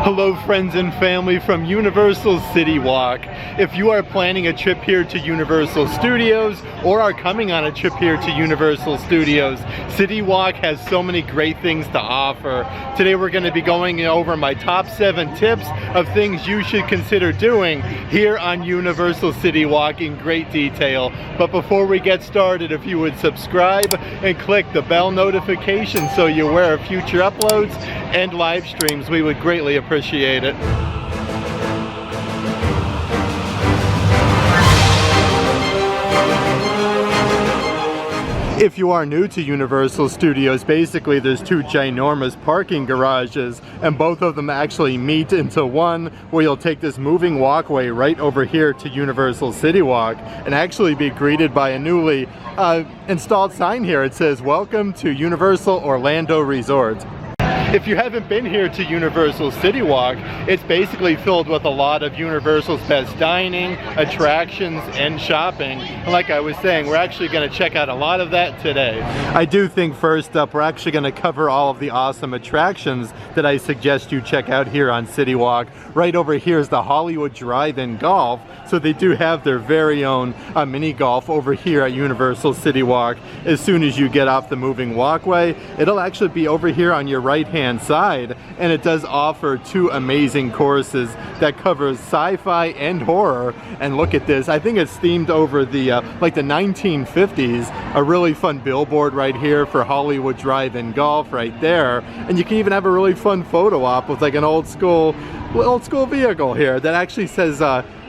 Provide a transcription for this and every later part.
Hello friends and family from Universal CityWalk. If you are planning a trip here to Universal Studios or are coming on a trip here to Universal Studios, CityWalk has so many great things to offer. Today we're going to be going over my top 7 tips of things you should consider doing here on Universal CityWalk in great detail. But before we get started, if you would subscribe and click the bell notification so you're aware of future uploads and live streams, we would greatly appreciate it. If you are new to Universal Studios, basically there's 2 ginormous parking garages, and both of them actually meet into one, where you'll take this moving walkway right over here to Universal CityWalk and actually be greeted by a newly installed sign here. It says, "Welcome to Universal Orlando Resort." If you haven't been here to Universal CityWalk, it's basically filled with a lot of Universal's best dining, attractions, and shopping. And like I was saying, we're actually going to check out a lot of that today. I do think first up, we're actually going to cover all of the awesome attractions that I suggest you check out here on CityWalk. Right over here is the Hollywood Drive-In Golf. So they do have their very own mini golf over here at Universal CityWalk. As soon as you get off the moving walkway, it'll actually be over here on your right-hand side, and it does offer 2 amazing courses that covers sci-fi and horror. And look at this, I think it's themed over the like the 1950s. A really fun billboard right here for Hollywood Drive-In Golf right there, and you can even have a really fun photo op with like an old school vehicle here that actually says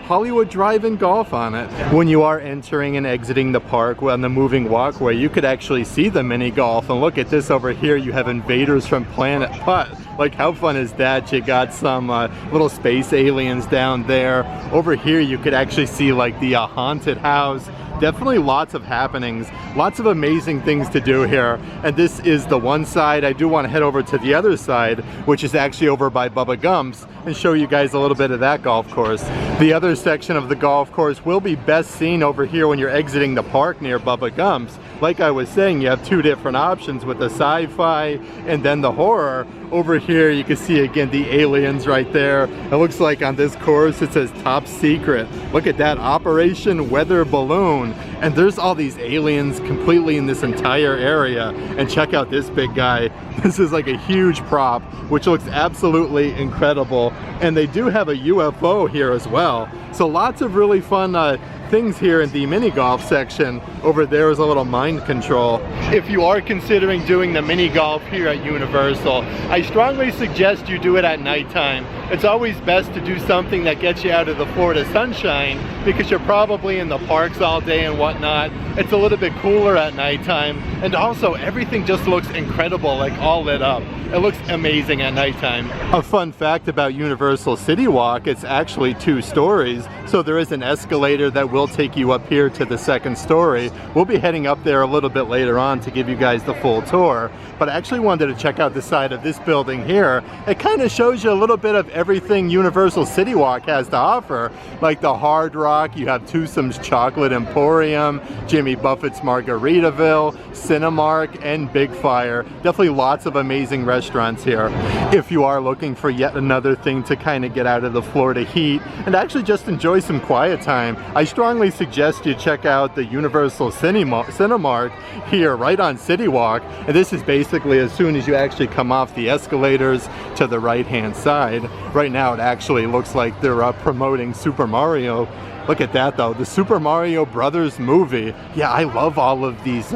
Hollywood Drive-In Golf on it. When you are entering and exiting the park on the moving walkway, you could actually see the mini golf. And look at this over here, you have invaders from Planet Putt. Like, how fun is that? You got some little space aliens down there. Over here you could actually see like the haunted house. Definitely lots of happenings, lots of amazing things to do here. And this is the one side. I do want to head over to the other side, which is actually over by Bubba Gump's, and show you guys a little bit of that golf course. The other section of the golf course will be best seen over here when you're exiting the park near Bubba Gump's. Like I was saying, you have 2 different options with the sci-fi and then the horror. Over here you can see again the aliens right there. It looks like on this course it says top secret. Look at that, Operation Weather Balloon. And there's all these aliens completely in this entire area. And check out this big guy. This is like a huge prop, which looks absolutely incredible. And they do have a UFO here as well. So lots of really fun things here in the mini golf section. Over there is a little mind control. If you are considering doing the mini golf here at Universal, I strongly suggest you do it at nighttime. It's always best to do something that gets you out of the Florida sunshine, because you're probably in the parks all day and whatnot. It's a little bit cooler at nighttime, and also everything just looks incredible, like all lit up. It looks amazing at nighttime. A fun fact about Universal CityWalk, it's actually 2 stories, so there is an escalator that will take you up here to the 2nd story. We'll be heading up there a little bit later on to give you guys the full tour, but I actually wanted to check out the side of this building here. It kind of shows you a little bit of everything Universal CityWalk has to offer, like the Hard Rock, you have Twosome's Chocolate Emporium, Jimmy Buffett's Margaritaville, Cinemark, and Big Fire. Definitely lots of amazing restaurants here. If you are looking for yet another thing to kind of get out of the Florida heat and actually just enjoy some quiet time, I strongly suggest you check out the Universal Cinemark here right on CityWalk. And this is basically as soon as you actually come off the escalators to the right hand side. Right now it actually looks like they're promoting Super Mario. Look at that though, the Super Mario Brothers movie. Yeah, I love all of these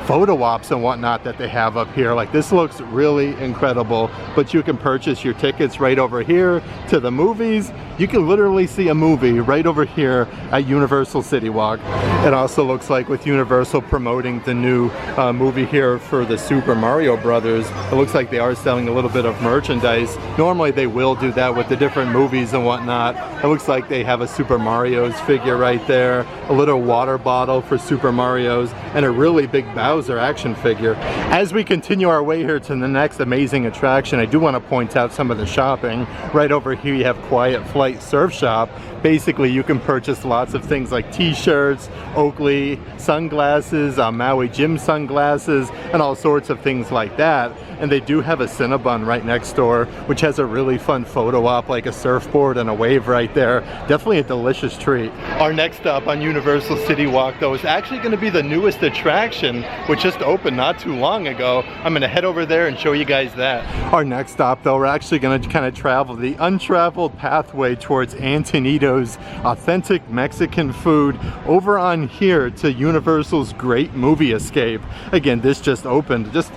photo ops and whatnot that they have up here. Like, this looks really incredible. But you can purchase your tickets right over here to the movies. You can literally see a movie right over here at Universal CityWalk. It also looks like with Universal promoting the new movie here for the Super Mario Brothers, it looks like they are selling a little bit of merchandise. Normally they will do that with the different movies and whatnot. It looks like they have a Super Mario's figure right there, a little water bottle for Super Mario's, and a really big Bowser action figure. As we continue our way here to the next amazing attraction, I do want to point out some of the shopping. Right over here you have Quiet Flight Surf Shop. Basically you can purchase lots of things like t-shirts, Oakley sunglasses, Maui Jim sunglasses, and all sorts of things like that. and they do have a Cinnabon right next door, which has a really fun photo op, like a surfboard and a wave right there. Definitely a delicious treat. Our next stop on Universal CityWalk though is actually going to be the newest attraction, which just opened not too long ago. I'm going to head over there and show you guys that. Our next stop though, we're actually going to kind of travel the untraveled pathway towards Antonito's authentic Mexican food over on here to Universal's Great Movie Escape. Again, this just opened just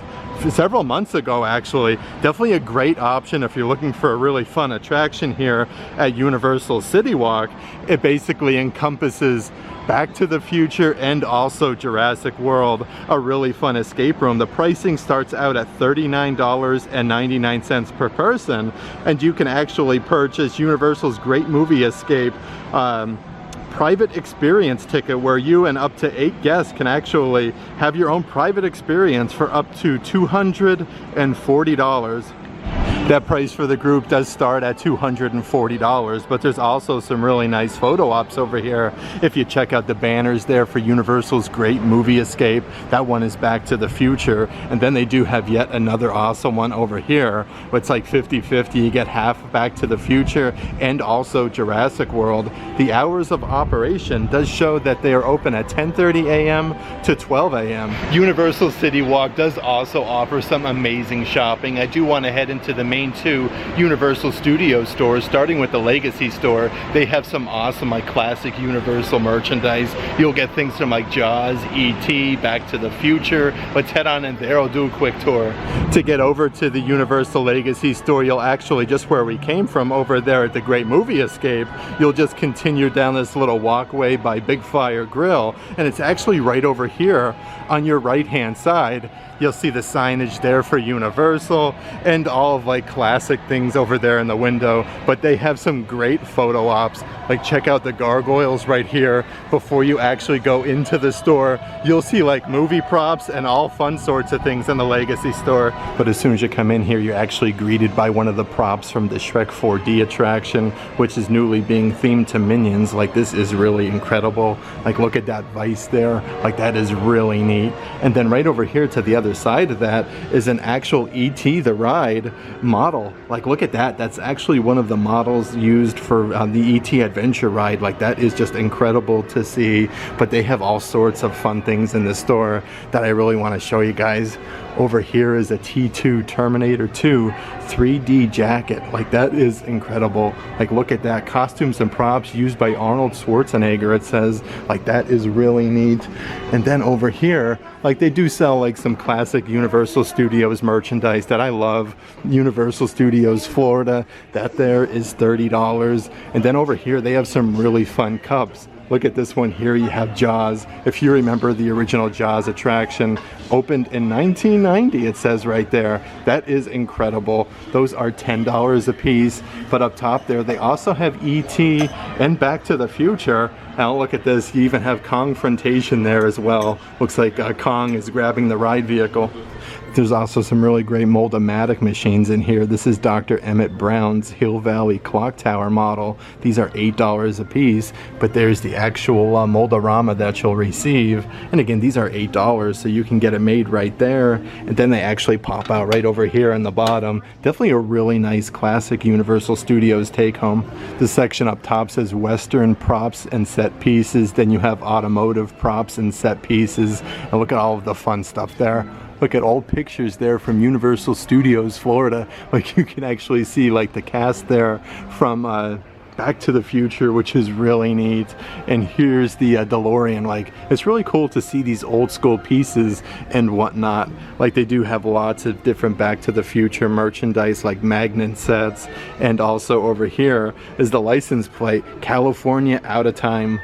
several months ago actually. Definitely a great option if you're looking for a really fun attraction here at Universal CityWalk. It basically encompasses Back to the Future and also Jurassic World, a really fun escape room. The pricing starts out at $39.99 per person, and you can actually purchase Universal's Great Movie Escape private experience ticket, where you and up to 8 guests can actually have your own private experience for up to $240. That price for the group does start at $240, but there's also some really nice photo ops over here. If you check out the banners there for Universal's Great Movie Escape, that one is Back to the Future, and then they do have yet another awesome one over here. It's like 50-50, you get half Back to the Future and also Jurassic World. The hours of operation does show that they are open at 10:30 a.m. to 12 a.m. Universal CityWalk does also offer some amazing shopping. I do want to head into the main 2 Universal Studios stores, starting with the Legacy store. They have some awesome like classic Universal merchandise. You'll get things from like Jaws, E.T., Back to the Future. Let's head on in there. I'll do a quick tour. To get over to the Universal Legacy store, you'll actually, just where we came from over there at the Great Movie Escape, you'll just continue down this little walkway by Big Fire Grill, and it's actually right over here on your right hand side. You'll see the signage there for Universal and all of like classic things over there in the window, but they have some great photo ops. Like check out the gargoyles right here. Before you actually go into the store, you'll see like movie props and all fun sorts of things in the Legacy store. But as soon as you come in here, you're actually greeted by one of the props from the Shrek 4D attraction, which is newly being themed to Minions. Like this is really incredible. Like look at that vice there. Like that is really neat. And then right over here to the other side of that is an actual E.T. the Ride model. Like look at that. That's actually one of the models used for the E.T. Adventure Ride. Like that is just incredible to see. But they have all sorts of fun things in the store that I really want to show you guys. Over here is a T2 Terminator 2 3D jacket. Like that is incredible. Like look at that. Costumes and props used by Arnold Schwarzenegger, it says. Like that is really neat. And then over here, like they do sell like some classic Universal Studios merchandise that I love. Universal Studios Florida, that there is $30. And then over here they have some really fun cups. Look at this one here. You have Jaws. If you remember the original Jaws attraction, opened in 1990, it says right there. That is incredible. Those are $10 a piece. But up top there, they also have E.T. and Back to the Future. Now look at this. You even have Kongfrontation there as well. Looks like Kong is grabbing the ride vehicle. There's also some really great Mold-O-Matic machines in here. This is Dr. Emmett Brown's Hill Valley Clock Tower model. These are $8 a piece, but there's the actual Mold-O-Rama that you'll receive. And again, these are $8, so you can get it made right there. And then they actually pop out right over here on the bottom. Definitely a really nice classic Universal Studios take home. This section up top says Western props and set pieces. Then you have automotive props and set pieces. And look at all of the fun stuff there. Look at old pictures there from Universal Studios Florida. Like you can actually see like the cast there from Back to the Future, which is really neat. And here's the DeLorean. Like it's really cool to see these old school pieces and whatnot. Like they do have lots of different Back to the Future merchandise like magnet sets. And also over here is the license plate, California Out of Time.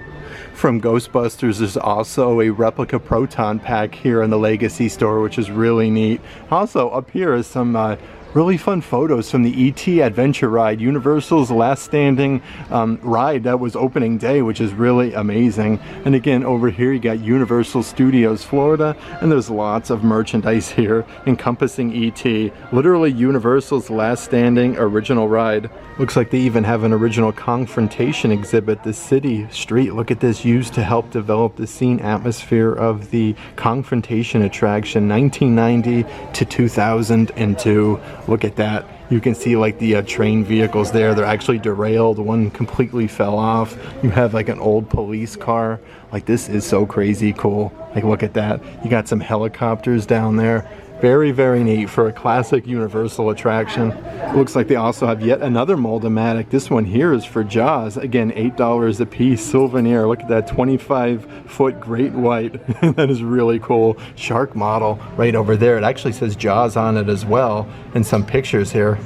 From Ghostbusters, there's also a replica proton pack here in the Legacy store, which is really neat. Also up here is some Really fun photos from the E.T. Adventure Ride, Universal's last standing ride that was opening day, which is really amazing. And again, over here you got Universal Studios Florida, and there's lots of merchandise here encompassing E.T. Literally Universal's last standing original ride. Looks like they even have an original confrontation exhibit, the city street. Look at this, used to help develop the scene atmosphere of the confrontation attraction 1990 to 2002. Look at that. You can see like the train vehicles there. They're actually derailed. One completely fell off. You have like an old police car. Like, this is so crazy cool. Like, look at that. You got some helicopters down there. Very, very neat for a classic Universal attraction. It looks like they also have yet another Mold-O-Matic. This one here is for Jaws. Again, $8 a piece, souvenir. Look at that 25-foot great white. That is really cool. Shark model right over there. It actually says Jaws on it as well, and some pictures here.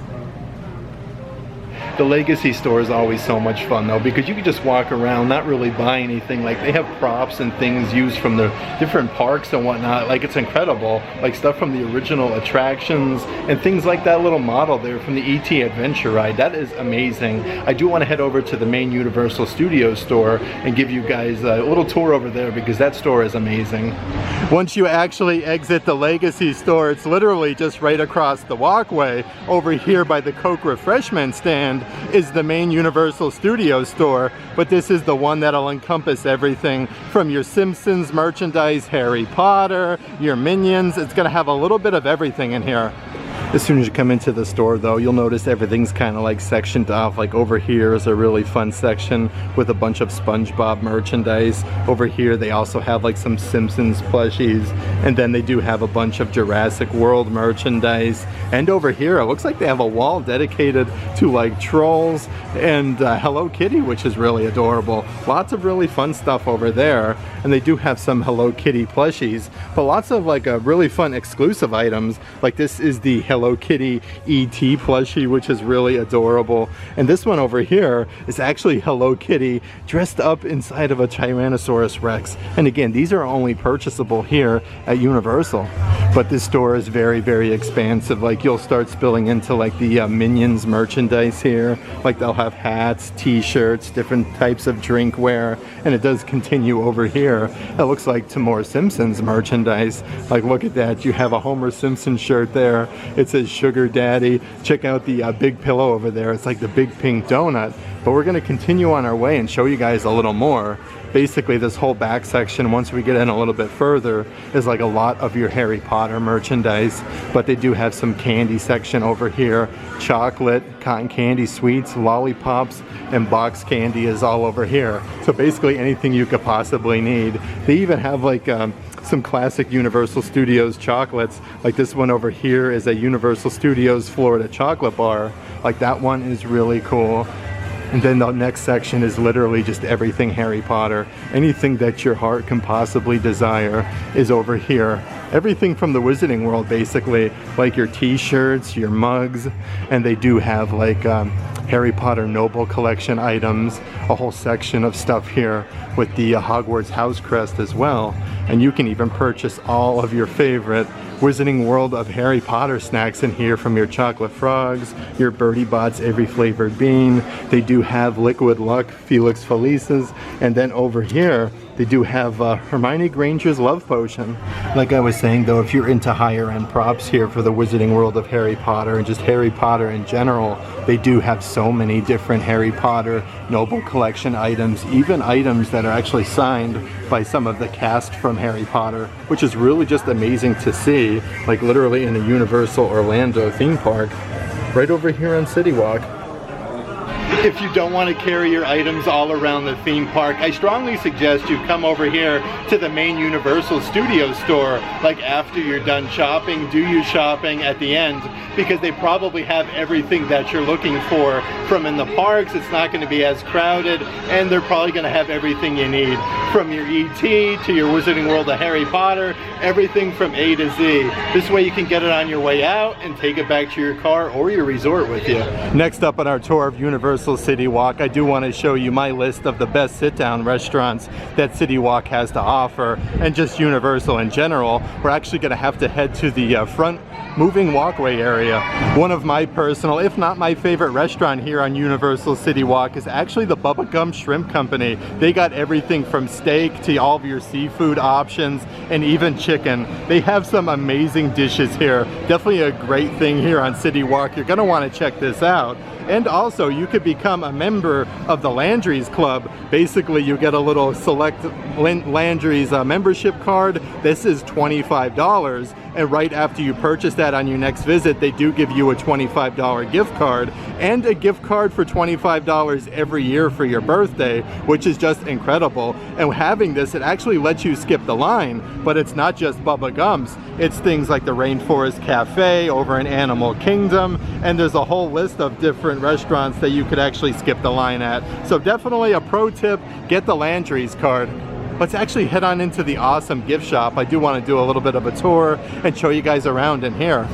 The Legacy store is always so much fun though, because you can just walk around, not really buy anything. Like, they have props and things used from the different parks and whatnot. Like, it's incredible. Like, stuff from the original attractions and things like that little model there from the E.T. Adventure Ride. That is amazing. I do want to head over to the main Universal Studios store and give you guys a little tour over there, because that store is amazing. Once you actually exit the Legacy store, it's literally just right across the walkway. Over here by the Coke refreshment stand is the main Universal Studios store, but this is the one that'll encompass everything from your Simpsons merchandise, Harry Potter, your Minions. It's gonna have a little bit of everything in here. As soon as you come into the store though, you'll notice everything's kind of like sectioned off. Like, over here is a really fun section with a bunch of SpongeBob merchandise. Over here they also have like some Simpsons plushies, and then they do have a bunch of Jurassic World merchandise. And over here it looks like they have a wall dedicated to like Trolls and Hello Kitty, which is really adorable. Lots of really fun stuff over there, and they do have some Hello Kitty plushies, but lots of like really fun exclusive items. Like, this is the Hello Kitty E.T. plushie, which is really adorable. And this one over here is actually Hello Kitty dressed up inside of a Tyrannosaurus Rex. And again, these are only purchasable here at Universal. But this store is very, very expansive. Like, you'll start spilling into like the Minions merchandise here. Like, they'll have hats, t-shirts, different types of drinkware. And it does continue over here. It looks like to more Simpsons merchandise. Like, look at that. You have a Homer Simpson shirt there. It says Sugar Daddy. Check out the big pillow over there. It's like the big pink donut. But we're going to continue on our way and show you guys a little more. Basically, this whole back section, once we get in a little bit further, is like a lot of your Harry Potter merchandise. But they do have some candy section over here. Chocolate, cotton candy sweets, lollipops, and box candy is all over here. So basically anything you could possibly need. They even have like some classic Universal Studios chocolates. Like, this one over here is a Universal Studios Florida chocolate bar. Like, that one is really cool. And then the next section is literally just everything Harry Potter. Anything that your heart can possibly desire is over here. Everything from the Wizarding World, basically. Like your t-shirts, your mugs, and they do have like Harry Potter Noble Collection items, a whole section of stuff here with the Hogwarts house crest as well. And you can even purchase all of your favorite Wizarding World of Harry Potter snacks in here, from your chocolate frogs, your Birdie Bots every flavored bean. They do have Liquid Luck Felix Felices, and then over here they do have Hermione Granger's Love Potion. Like I was saying though, if you're into higher end props here for the Wizarding World of Harry Potter and just Harry Potter in general, they do have so many different Harry Potter Noble Collection items, even items that are actually signed by some of the cast from Harry Potter, which is really just amazing to see, like literally in a Universal Orlando theme park, right over here on CityWalk. If you don't want to carry your items all around the theme park, I strongly suggest you come over here to the main Universal Studios store, like after you're done shopping, do your shopping at the end, because they probably have everything that you're looking for from in the parks. It's not going to be as crowded, and they're probably going to have everything you need, from your ET to your Wizarding World of Harry Potter, everything from A to Z. This way you can get it on your way out and take it back to your car or your resort with you. Next up on our tour of Universal City Walk, I do want to show you my list of the best sit-down restaurants that City Walk has to offer, and just Universal in general. We're actually going to have to head to the front moving walkway area. One of my personal, if not my favorite restaurant here on Universal City Walk is actually the Bubba Gump Shrimp Company. They got everything from steak to all of your seafood options and even chicken. They have some amazing dishes here. Definitely a great thing here on City Walk. You're gonna want to check this out. And also, you could become a member of the Landry's Club. Basically, you get a little select Landry's membership card. This is $25. And right after you purchase that on your next visit, they do give you a $25 gift card and a gift card for $25 every year for your birthday, which is just incredible. And having this, it actually lets you skip the line, but it's not just Bubba Gump's. It's things like the Rainforest Cafe over in Animal Kingdom, and there's a whole list of different restaurants that you could actually skip the line at. So definitely a pro tip, get the Landry's card. Let's actually head on into the awesome gift shop. I do want to do a little bit of a tour and show you guys around in here.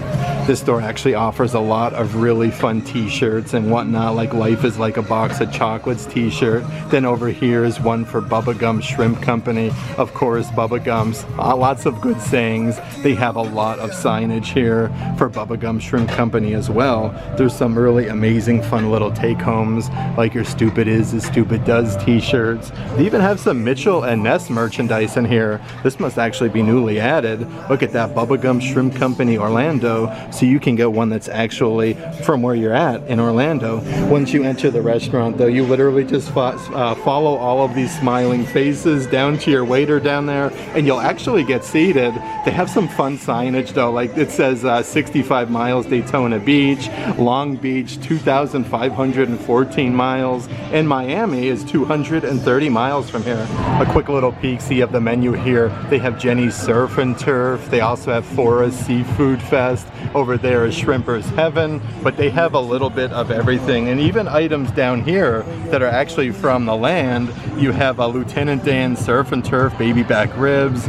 This store actually offers a lot of really fun t-shirts and whatnot, like Life is Like a Box of Chocolates t-shirt. Then over here is one for Bubba Gump Shrimp Company. Of course, Bubba Gump's. Lots of good sayings. They have a lot of signage here for Bubba Gump Shrimp Company as well. There's some really amazing fun little take-homes, like your Stupid Is as Stupid Does t-shirts. They even have some Mitchell and Ness merchandise in here. This must actually be newly added. Look at that, Bubba Gump Shrimp Company Orlando. So you can get one that's actually from where you're at in Orlando. Once you enter the restaurant though, you literally just follow all of these smiling faces down to your waiter down there, and you'll actually get seated. They have some fun signage though, like it says 65 miles Daytona Beach, Long Beach 2,514 miles, and Miami is 230 miles from here. A quick little peek-see of the menu here. They have Jenny's Surf and Turf. They also have Forest Seafood Fest. Over there is Shrimper's Heaven, but they have a little bit of everything, and even items down here that are actually from the land. You have a Lieutenant Dan Surf and Turf, baby back ribs,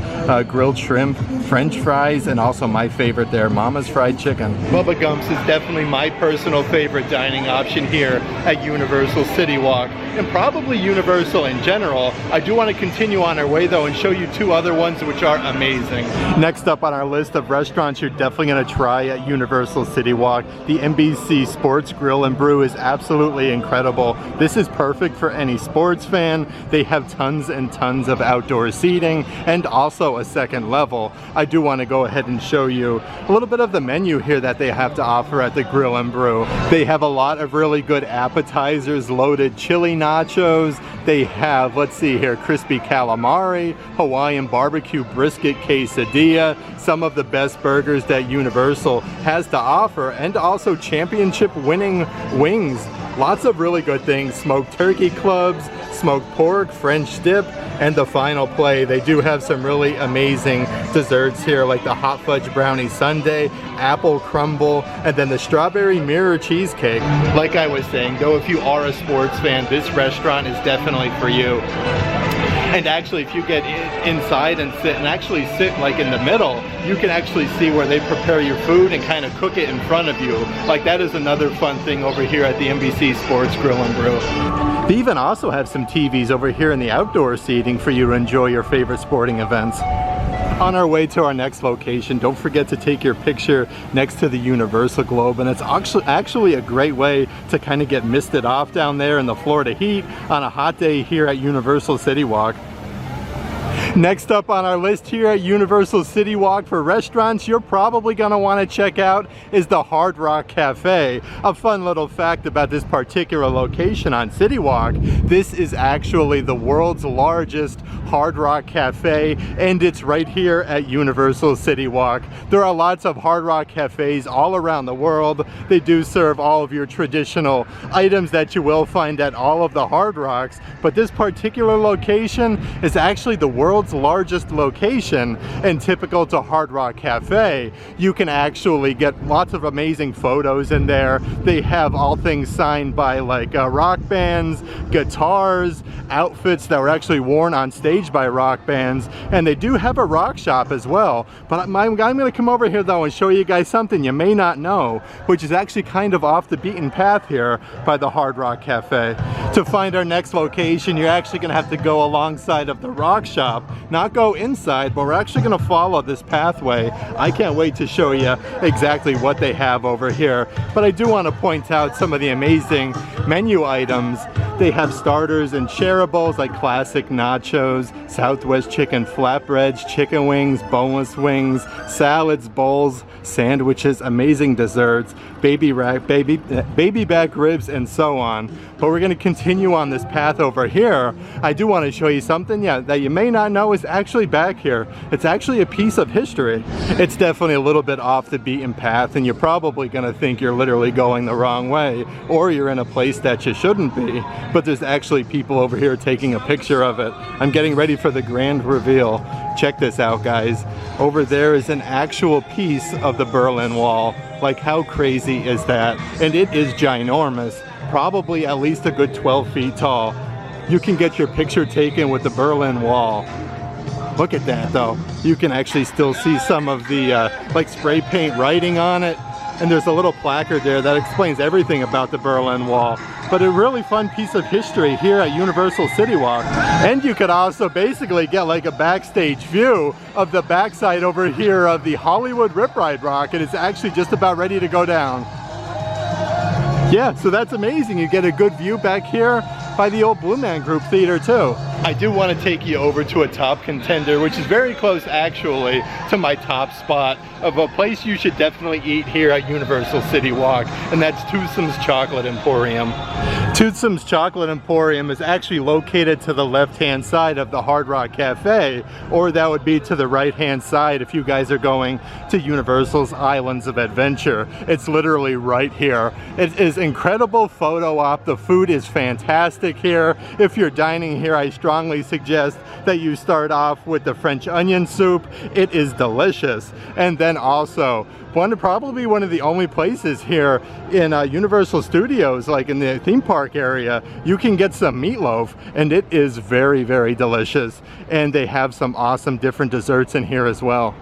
grilled shrimp, French fries, and also my favorite there, Mama's Fried Chicken. Bubba Gump's is definitely my personal favorite dining option here at Universal City Walk, and probably Universal in general. I do want to continue on our way though and show you two other ones which are amazing. Next up on our list of restaurants you're definitely going to try at Universal City Walk, the NBC Sports Grill and Brew is absolutely incredible. This is perfect for any sports fan. They have tons and tons of outdoor seating and also a second level. I do want to go ahead and show you a little bit of the menu here that they have to offer at the Grill and Brew. They have a lot of really good appetizers, loaded chili nachos. They have, let's see here, crispy calamari, Hawaiian barbecue brisket quesadilla, some of the best burgers that Universal has to offer, and also championship winning wings. Lots of really good things, smoked turkey clubs, smoked pork, French dip, and the final play. They do have some really amazing desserts here, like the hot fudge brownie sundae, apple crumble, and then the strawberry mirror cheesecake. Like I was saying, though, if you are a sports fan, this restaurant is definitely for you. And actually, if you get inside and sit like in the middle, you can actually see where they prepare your food and kind of cook it in front of you. Like, that is another fun thing over here at the NBC Sports Grill and Brew. They even also have some TVs over here in the outdoor seating for you to enjoy your favorite sporting events. On our way to our next location, don't forget to take your picture next to the Universal Globe, and it's actually a great way to kind of get misted off down there in the Florida heat on a hot day here at Universal City Walk. Next up on our list here at Universal City Walk for restaurants you're probably going to want to check out is the Hard Rock Cafe. A fun little fact about this particular location on City Walk, this is actually the world's largest Hard Rock Cafe, and it's right here at Universal City Walk. There are lots of Hard Rock Cafes all around the world. They do serve all of your traditional items that you will find at all of the Hard Rocks, but this particular location is actually the world's world's largest location, and typical to Hard Rock Cafe, you can actually get lots of amazing photos in there. They have all things signed by like rock bands, guitars, outfits that were actually worn on stage by rock bands, and they do have a rock shop as well. But I'm going to come over here though and show you guys something you may not know, which is actually kind of off the beaten path here by the Hard Rock Cafe. To find our next location, you're actually going to have to go alongside of the rock shop, not go inside, but we're actually going to follow this pathway. I can't wait to show you exactly what they have over here, but I do want to point out some of the amazing menu items. They have starters and shareables like classic nachos, Southwest chicken flatbreads, chicken wings, boneless wings, salads, bowls, sandwiches, amazing desserts, baby back ribs, and so on. But we're going to continue on this path over here. I do want to show you something that you may not know is actually back here. It's actually a piece of history. It's definitely a little bit off the beaten path, and you're probably going to think you're literally going the wrong way, or you're in a place that you shouldn't be. But there's actually people over here taking a picture of it. I'm getting ready for the grand reveal. Check this out, guys. Over there is an actual piece of the Berlin Wall. Like, how crazy is that? And it is ginormous. Probably at least a good 12 feet tall. You can get your picture taken with the Berlin Wall. Look at that though. You can actually still see some of the like spray paint writing on it. And there's a little placard there that explains everything about the Berlin Wall. But a really fun piece of history here at Universal CityWalk. And you could also basically get like a backstage view of the backside over here of the Hollywood Rip Ride rocket. It's actually just about ready to go down. Yeah, so that's amazing. You get a good view back here by the old Blue Man Group Theater too. I do want to take you over to a top contender, which is very close actually to my top spot of a place you should definitely eat here at Universal CityWalk, and that's Toothsome's Chocolate Emporium. Toothsome's Chocolate Emporium is actually located to the left-hand side of the Hard Rock Cafe, or that would be to the right-hand side if you guys are going to Universal's Islands of Adventure. It's literally right here. It is incredible photo op. The food is fantastic here. If you're dining here, I strongly suggest that you start off with the French onion soup. It is delicious. And then also, probably one of the only places here in Universal Studios, like in the theme park area, you can get some meatloaf, and it is very, very delicious. And they have some awesome different desserts in here as well.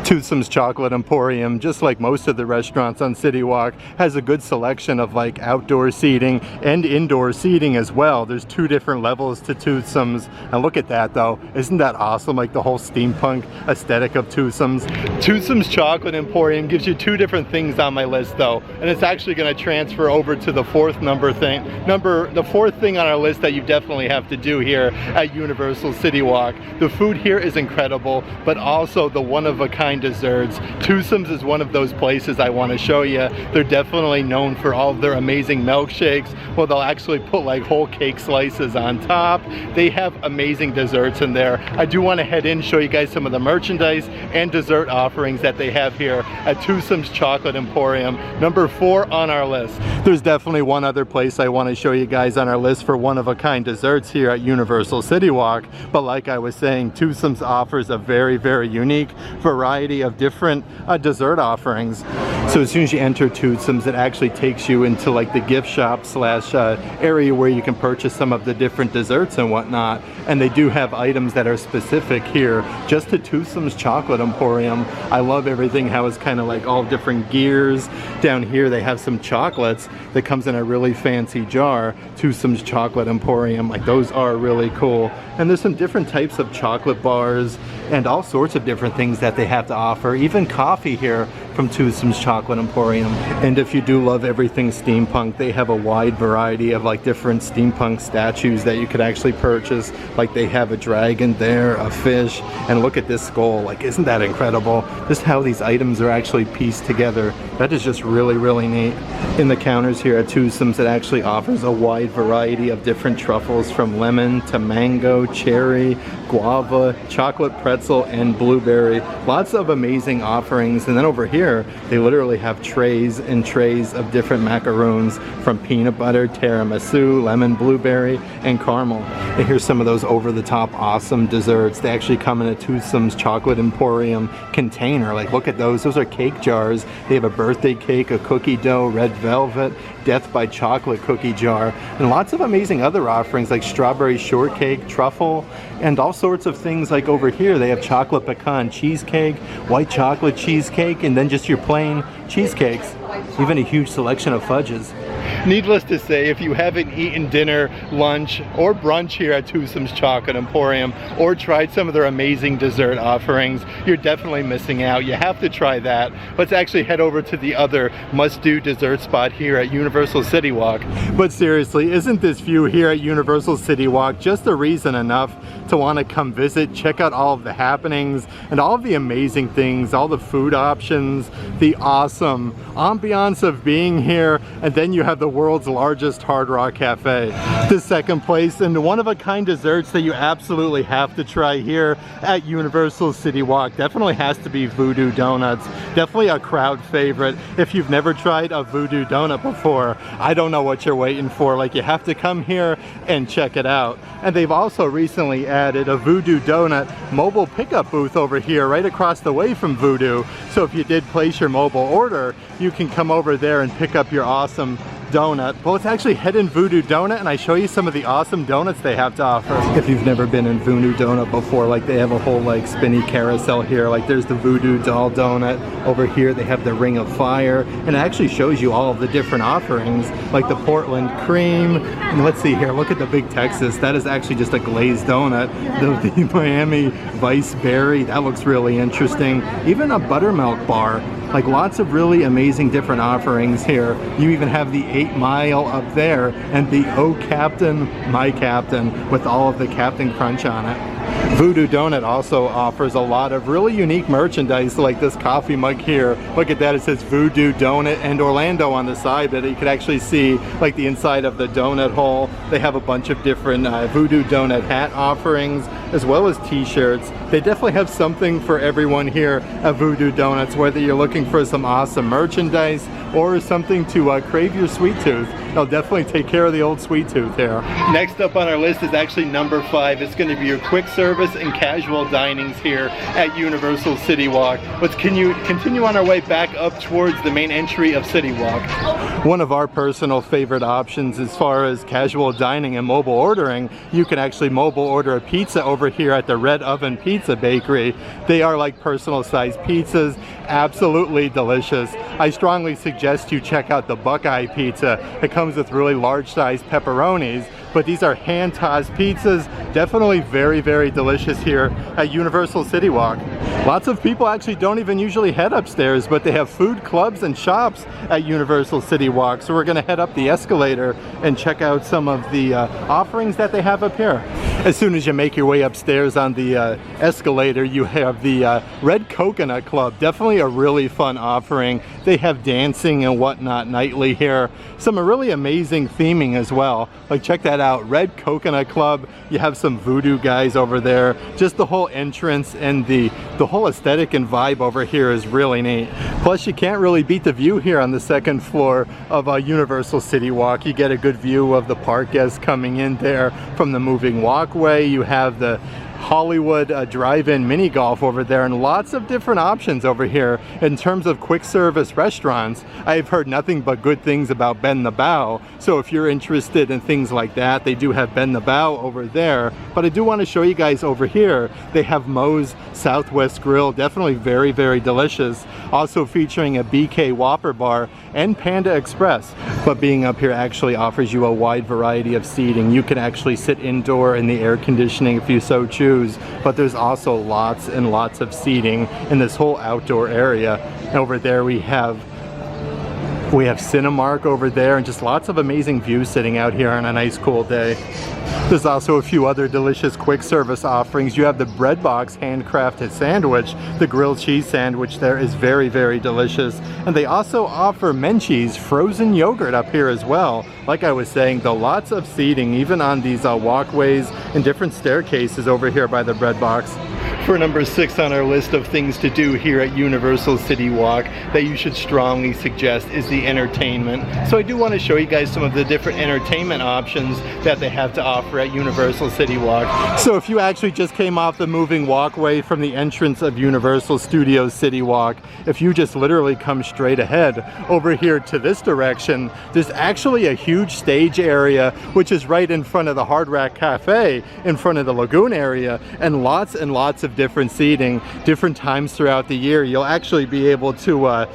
Toothsome's Chocolate Emporium, just like most of the restaurants on CityWalk, has a good selection of like outdoor seating and indoor seating as well. There's two different levels to Toothsome's, and look at that though. Isn't that awesome? Like the whole steampunk aesthetic of Toothsome's. Toothsome's Chocolate Emporium gives you two different things on my list though, and it's actually going to transfer over to the fourth thing on our list that you definitely have to do here at Universal CityWalk. The food here is incredible, but also the one-of-a-kind desserts. Toothsome's is one of those places I want to show you. They're definitely known for all of their amazing milkshakes. Well, they'll actually put like whole cake slices on top. They have amazing desserts in there. I do want to head in and show you guys some of the merchandise and dessert offerings that they have here at Toothsome's Chocolate Emporium, number 4 on our list. There's definitely one other place I want to show you guys on our list for one-of-a-kind desserts here at Universal CityWalk, but like I was saying, Toothsome's offers a very, very unique variety of different dessert offerings. So as soon as you enter Toothsome's, it actually takes you into like the gift shop slash area where you can purchase some of the different desserts and whatnot. And they do have items that are specific here just to Toothsome's Chocolate Emporium. I love everything how it's kind of like all different gears. Down here they have some chocolates that comes in a really fancy jar. Toothsome's Chocolate Emporium, like those are really cool. And there's some different types of chocolate bars and all sorts of different things that they have to offer. Even coffee here from Toothsome's Chocolate Emporium. And if you do love everything steampunk, they have a wide variety of like different steampunk statues that you could actually purchase. Like they have a dragon there, a fish, and look at this skull. Like, isn't that incredible? Just how these items are actually pieced together. That is just really, really neat. In the counters here at Toothsome's, it actually offers a wide variety of different truffles from lemon to mango, cherry, guava, chocolate pretzel, and blueberry. Lots of amazing offerings. And then over here, they literally have trays and trays of different macaroons from peanut butter, tiramisu, lemon, blueberry, and caramel. And here's some of those over-the-top awesome desserts. They actually come in a Toothsome's Chocolate Emporium container. Like, look at those. Those are cake jars. They have a birthday cake, a cookie dough, red velvet, death by chocolate cookie jar, and lots of amazing other offerings like strawberry shortcake, truffle, and all sorts of things. Like over here they have chocolate pecan cheesecake, white chocolate cheesecake, and then just your plain cheesecakes. Even a huge selection of fudges. Needless to say, if you haven't eaten dinner, lunch, or brunch here at Toothsome's Chocolate Emporium, or tried some of their amazing dessert offerings, you're definitely missing out. You have to try that. Let's actually head over to the other must-do dessert spot here at Universal CityWalk. But seriously, isn't this view here at Universal CityWalk just a reason enough to want to come visit, check out all of the happenings, and all of the amazing things, all the food options, the awesome ambiance of being here, and then you have the world's largest Hard Rock Cafe. The second place and one-of-a-kind desserts that you absolutely have to try here at Universal CityWalk definitely has to be Voodoo Doughnuts. Definitely a crowd favorite. If you've never tried a Voodoo Doughnut before, I don't know what you're waiting for. Like, you have to come here and check it out. And they've also recently added a Voodoo Doughnut mobile pickup booth over here right across the way from Voodoo. So if you did place your mobile order, you can come over there and pick up your awesome donut. But let's actually head in Voodoo Doughnut and I show you some of the awesome donuts they have to offer. If you've never been in Voodoo Doughnut before, like, they have a whole like spinny carousel here. Like, there's the Voodoo Doll Donut. Over here they have the Ring of Fire, and it actually shows you all of the different offerings, like the Portland Cream. And let's see here, look at the Big Texas. That is actually just a glazed donut. The Miami Vice Berry, that looks really interesting. Even a buttermilk bar. Like, lots of really amazing different offerings here. You even have the 8 Mile up there, and the Oh Captain, My Captain, with all of the Captain Crunch on it. Voodoo Doughnut also offers a lot of really unique merchandise, like this coffee mug here. Look at that, it says Voodoo Doughnut and Orlando on the side, but you can actually see like the inside of the donut hole. They have a bunch of different Voodoo Doughnut hat offerings, as well as t-shirts. They definitely have something for everyone here at Voodoo Doughnuts, whether you're looking for some awesome merchandise or something to crave your sweet tooth. They'll definitely take care of the old sweet tooth here. Next up on our list is actually number 5. It's going to be your quick service and casual dinings here at Universal CityWalk. Let's continue on our way back up towards the main entry of CityWalk. One of our personal favorite options as far as casual dining and mobile ordering, you can actually mobile order a pizza over here at the Red Oven Pizza Bakery. They are like personal sized pizzas, absolutely delicious. I strongly suggest you check out the Buckeye Pizza. It comes with really large sized pepperonis, but these are hand tossed pizzas. Definitely very, very delicious here at Universal CityWalk. Lots of people actually don't even usually head upstairs, but they have food clubs and shops at Universal CityWalk. So we're gonna head up the escalator and check out some of the offerings that they have up here. As soon as you make your way upstairs on the escalator, you have the Red Coconut Club. Definitely a really fun offering. They have dancing and whatnot nightly here. Some really amazing theming as well. Like, check that out, Red Coconut Club. You have some voodoo guys over there. Just the whole entrance and the whole aesthetic and vibe over here is really neat. Plus, you can't really beat the view here on the second floor of Universal CityWalk. You get a good view of the park guests coming in there from the moving walkway. You have the Hollywood drive-in mini golf over there, and lots of different options over here. In terms of quick service restaurants, I've heard nothing but good things about Ben the Bow, so if you're interested in things like that, they do have Ben the Bow over there. But I do want to show you guys over here, they have Moe's Southwest Grill. Definitely very, very delicious. Also featuring a BK Whopper bar and Panda Express. But being up here actually offers you a wide variety of seating. You can actually sit indoor in the air conditioning if you so choose, but there's also lots and lots of seating in this whole outdoor area. And over there we have Cinemark over there, and just lots of amazing views sitting out here on a nice cool day. There's also a few other delicious quick service offerings. You have the bread box handcrafted sandwich. The grilled cheese sandwich there is very, very delicious. And they also offer Menchie's frozen yogurt up here as well. Like I was saying, though, lots of seating, even on these walkways and different staircases over here by the bread box. For number 6 on our list of things to do here at Universal City Walk that you should strongly suggest is the entertainment. So I do want to show you guys some of the different entertainment options that they have to offer at Universal City Walk. So if you actually just came off the moving walkway from the entrance of Universal Studios City Walk, if you just literally come straight ahead over here to this direction, there's actually a huge stage area which is right in front of the Hard Rock Cafe, in front of the lagoon area, and lots of different seating, different times throughout the year. You'll actually be able to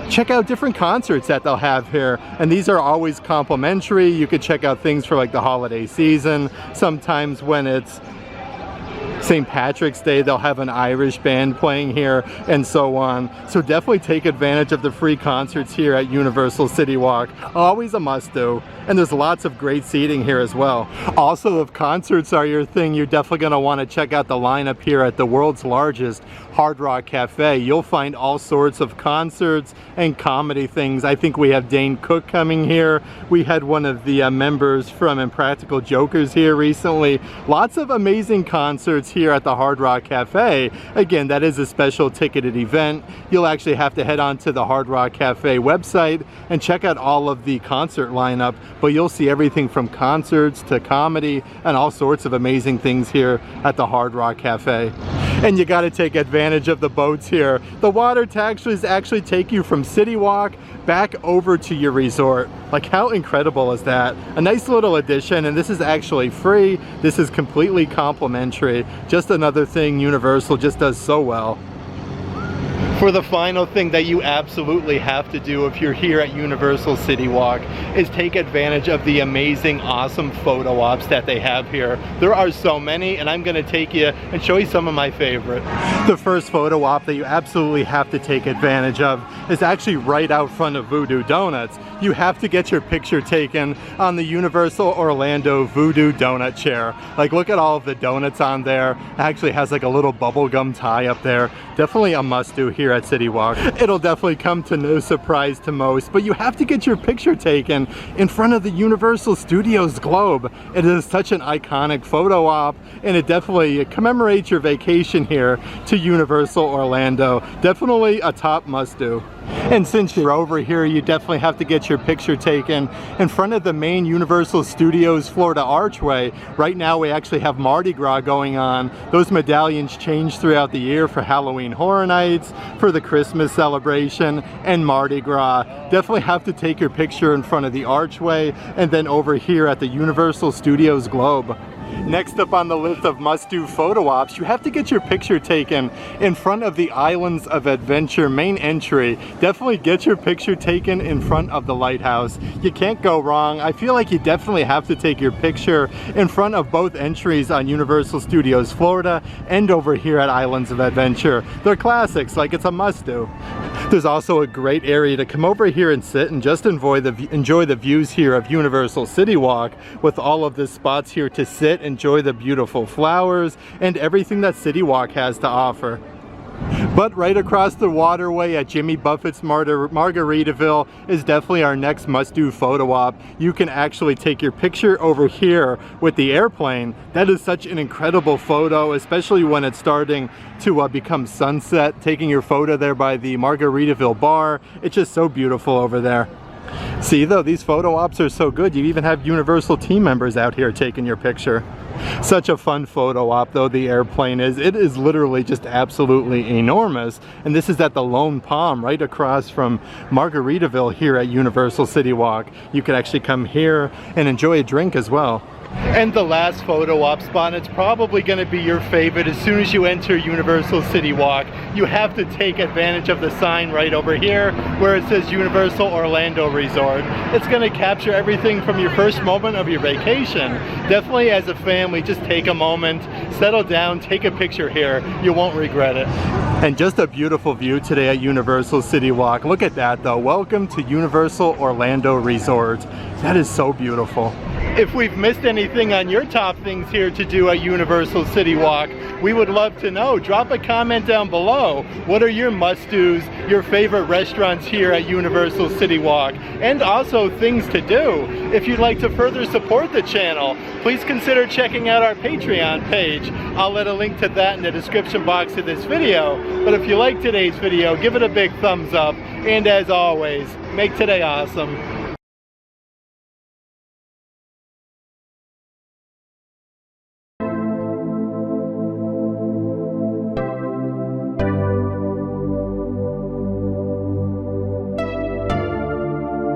check out different concerts that they'll have here, and these are always complimentary. You could check out things for like the holiday season. Sometimes when it's St. Patrick's Day, they'll have an Irish band playing here, and so on. So definitely take advantage of the free concerts here at Universal City Walk. Always a must-do. And there's lots of great seating here as well. Also, if concerts are your thing, you're definitely going to want to check out the lineup here at the world's largest Hard Rock Cafe. You'll find all sorts of concerts and comedy things. I think we have Dane Cook coming here. We had one of the members from Impractical Jokers here recently. Lots of amazing concerts here at the Hard Rock Cafe. Again, that is a special ticketed event. You'll actually have to head on to the Hard Rock Cafe website and check out all of the concert lineup. But you'll see everything from concerts to comedy and all sorts of amazing things here at the Hard Rock Cafe. And you got to take advantage of the boats here. The water taxis actually take you from City Walk back over to your resort. Like, how incredible is that? A nice little addition, and this is actually free. This is completely complimentary. Just another thing Universal just does so well. For the final thing that you absolutely have to do if you're here at Universal City Walk is take advantage of the amazing, awesome photo ops that they have here. There are so many, and I'm gonna take you and show you some of my favorite. The first photo op that you absolutely have to take advantage of is actually right out front of Voodoo Doughnut. You have to get your picture taken on the Universal Orlando Voodoo Doughnut chair. Like, look at all of the donuts on there. It actually has like a little bubblegum tie up there. Definitely a must-do here at City Walk. It'll definitely come to no surprise to most, but you have to get your picture taken in front of the Universal Studios globe. It is such an iconic photo op, and it definitely commemorates your vacation here to Universal Orlando. Definitely a top must-do. And since you're over here, you definitely have to get your picture taken in front of the main Universal Studios Florida archway. Right now we actually have Mardi Gras going on. Those medallions change throughout the year for Halloween Horror Nights, for the Christmas celebration, and Mardi Gras. Definitely have to take your picture in front of the archway and then over here at the Universal Studios globe. Next up on the list of must-do photo ops, you have to get your picture taken in front of the Islands of Adventure main entry. Definitely get your picture taken in front of the lighthouse. You can't go wrong. I feel like you definitely have to take your picture in front of both entries on Universal Studios Florida and over here at Islands of Adventure. They're classics, like it's a must-do. There's also a great area to come over here and sit and just enjoy the views here of Universal City Walk, with all of the spots here to sit, enjoy the beautiful flowers and everything that City Walk has to offer. But right across the waterway at Jimmy Buffett's Margaritaville is definitely our next must-do photo op. You can actually take your picture over here with the airplane. That is such an incredible photo, especially when it's starting to become sunset. Taking your photo there by the Margaritaville bar, it's just so beautiful over there. See though, these photo ops are so good. You even have Universal team members out here taking your picture. Such a fun photo op though the airplane is. It is literally just absolutely enormous. And this is at the Lone Palm, right across from Margaritaville here at Universal City Walk. You could actually come here and enjoy a drink as well. And the last photo op spot, it's probably going to be your favorite. As soon as you enter Universal City Walk, you have to take advantage of the sign right over here where it says Universal Orlando Resort. It's going to capture everything from your first moment of your vacation. Definitely as a family, just take a moment, settle down, take a picture here. You won't regret it. And just a beautiful view today at Universal City Walk. Look at that though. Welcome to Universal Orlando Resort. That is so beautiful. If we've missed anything on your top things here to do at Universal City Walk, we would love to know. Drop a comment down below. What are your must-dos, your favorite restaurants here at Universal City Walk, and also things to do. If you'd like to further support the channel, please consider checking out our Patreon page. I'll let a link to that in the description box of this video. But if you like today's video, give it a big thumbs up, and as always, make today awesome.